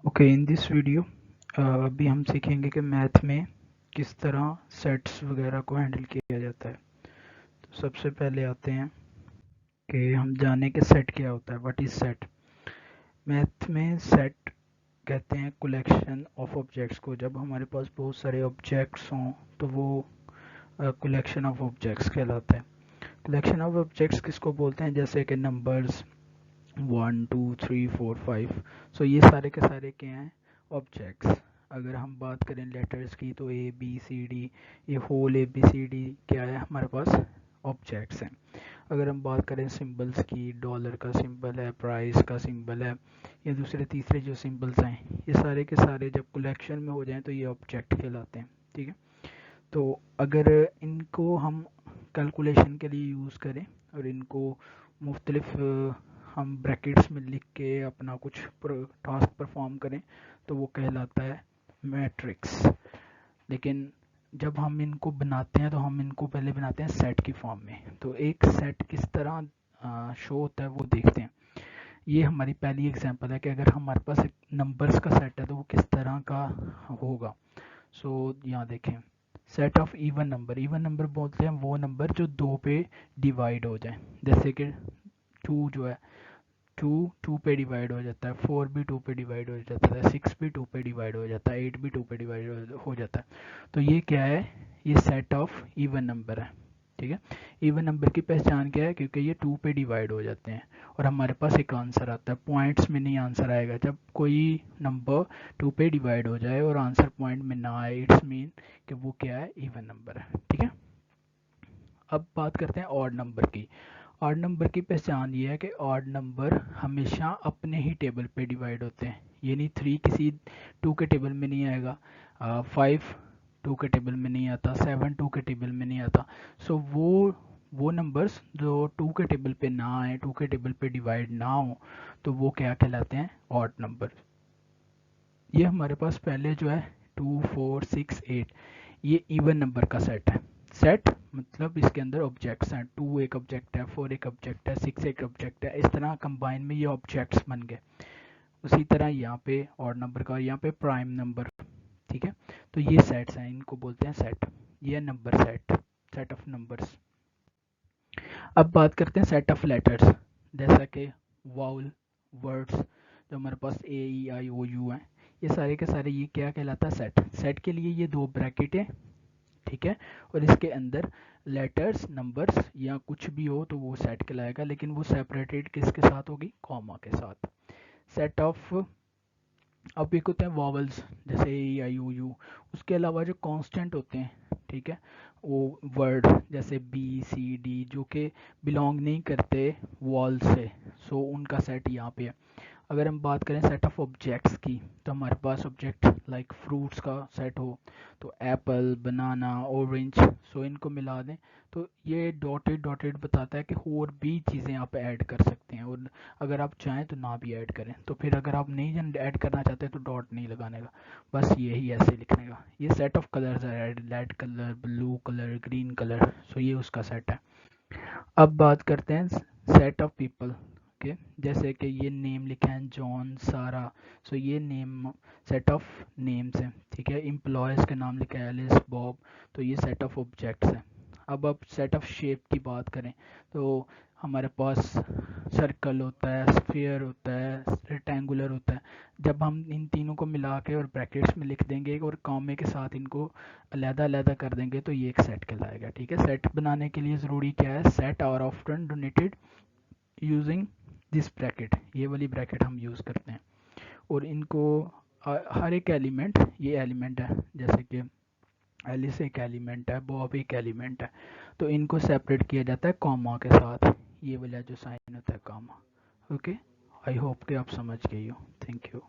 Okay, in this video अभी हम सीखेंगे कि मैथ में किस तरह सेट्स वगैरह को हैंडल किया जाता है। तो सबसे पहले आते हैं कि हम जाने कि सेट क्या होता है। What is set? मैथ में सेट कहते हैं कलेक्शन ऑफ ऑब्जेक्ट्स को। जब हमारे पास बहुत सारे ऑब्जेक्ट्स हों तो वो कलेक्शन ऑफ ऑब्जेक्ट्स कहलाता है। कलेक्शन ऑफ ऑब्जेक्ट्स किसको बोलते हैं? जैसे कि नंबर्स 1 2 3 4 5। सो ये सारे के सारे क्या हैं? ऑब्जेक्ट्स। अगर हम बात करें लेटर्स की तो ए बी सी डी, ये whole A B C D क्या है हमारे पास? ऑब्जेक्ट्स हैं। अगर हम बात करें सिंबल्स की, डॉलर का सिंबल है, प्राइस का सिंबल है, या दूसरे तीसरे जो सिंबल्स हैं, ये सारे के सारे जब कलेक्शन में हो जाएं तो ये ऑब्जेक्ट कहलाते हैं। ठीक है, तो अगर इनको हम कैलकुलेशन के लिए यूज़ करें और इनको मुख्तलिफ हम ब्रैकेट्स में लिख के अपना कुछ टास्क परफॉर्म करें तो वो कहलाता है मैट्रिक्स। लेकिन जब हम इनको बनाते हैं तो हम इनको पहले बनाते हैं सेट की फॉर्म में। तो एक सेट किस तरह शो होता है वो देखते हैं। ये हमारी पहली एग्जांपल है कि अगर हमारे पास एक नंबर्स का सेट है तो वो किस तरह का होगा। सो यहाँ देखें, set of even number. Even number बोलते हैं वो नंबर जो दो पे डिवाइड हो जाए। जैसे कि 2 जो है, 2 2 पे डिवाइड हो जाता है, 4 भी 2 पे डिवाइड हो जाता है, 6 भी 2 पे डिवाइड हो जाता है, 8 भी 2 पे डिवाइड हो जाता है। तो ये क्या है? ये सेट ऑफ इवन नंबर है। ठीक है, इवन नंबर की पहचान क्या है? क्योंकि ये 2 पे डिवाइड हो जाते हैं और हमारे पास एक आंसर आता है। पॉइंट्स में नहीं आंसर आएगा। जब कोई नंबर 2 पे डिवाइड हो जाए और आंसर पॉइंट में ना आए, इट्स मीन कि वो क्या है? इवन नंबर है। ठीक है, अब बात करते हैं ऑड नंबर की। ऑड नंबर की पहचान ये है कि ऑड नंबर हमेशा अपने ही टेबल पे डिवाइड होते हैं। यानी 3 किसी 2 के टेबल में नहीं आएगा, 5 2 के टेबल में नहीं आता, 7 2 के टेबल में नहीं आता। सो वो नंबर्स जो 2 के टेबल पे ना आए, 2 के टेबल पे डिवाइड ना हो, तो वो क्या कहलाते हैं? Odd number. ये हमारे पास पहले जो है 2 4 6 8, ये इवन नंबर का सेट है। सेट मतलब इसके अंदर ऑब्जेक्ट्स हैं। 2 एक ऑब्जेक्ट है, 4 एक ऑब्जेक्ट है, 6 एक ऑब्जेक्ट है। इस तरह कंबाइन में ये ऑब्जेक्ट्स बन गए। उसी तरह यहाँ पे ऑड नंबर का, यहाँ पे प्राइम नंबर। ठीक है, तो ये सेट्स हैं, इनको बोलते हैं सेट। ये number set, set of numbers. अब बात करते हैं सेट ऑफ लेटर्स। जैसा कि वाउल वर्ड्स जो हमारे पास ए ई आई ओ यू हैं, ये सारे के सारे ये क्या कहलाता है? सेट। सेट के लिए ये दो ब्रैकेट है। ठीक है, और इसके अंदर लेटर्स नंबर्स या कुछ भी हो तो वो सेट कहलाएगा, लेकिन वो सेपरेटेड किसके साथ होगी? कॉमा के साथ। सेट ऑफ, अब एक होते हैं वॉवल्स जैसे ए आई ओ यू। उसके अलावा जो कांस्टेंट होते हैं, ठीक है, वो वर्ड जैसे बी सी डी जो कि बिलोंग नहीं करते वॉल से, सो उनका सेट यहाँ पे है। अगर हम बात करें सेट ऑफ ऑब्जेक्ट्स की, तो हमारे पास ऑब्जेक्ट लाइक फ्रूट्स का सेट हो तो एप्पल, बनाना, ऑरेंज, सो इनको मिला दें तो ये डॉटेड डॉटेड बताता है कि और भी चीज़ें आप ऐड कर सकते हैं, और अगर आप चाहें तो ना भी ऐड करें। तो फिर अगर आप नहीं ऐड करना चाहते तो डॉट नहीं लगाने का, बस यही ऐसे लिखने का। ये सेट ऑफ कलर्स है, red colour, blue colour, green colour, so ये उसका सेट है। अब बात करते हैं सेट ऑफ पीपल के। जैसे कि ये नेम लिखा है जॉन, सारा, सो ये नेम सेट ऑफ नेम्स हैं। ठीक है, एम्प्लॉयज़ के नाम लिखा है एलिस, बॉब, तो ये सेट ऑफ ऑब्जेक्ट्स हैं। अब सेट ऑफ शेप की बात करें तो हमारे पास सर्कल होता है, स्फीयर होता है, रेक्टेंगुलर होता है। जब हम इन तीनों को मिला के और ब्रैकेट्स में लिख देंगे और कॉमे के साथ इनको अलहदा अलहदा कर देंगे तो ये एक सेट कहलाएगा। ठीक है, सेट बनाने के लिए ज़रूरी क्या है? Set are often denoted using this bracket, ये वाली ब्रैकेट हम यूज़ करते हैं। और इनको हर एक एलिमेंट, ये एलिमेंट है जैसे कि एलिस एक एलिमेंट है, बॉब एक एलिमेंट है, तो इनको सेपरेट किया जाता है कॉमा के साथ। ये वाला जो साइन होता है कॉमा। ओके, आई होप कि आप समझ गए हो। Thank you.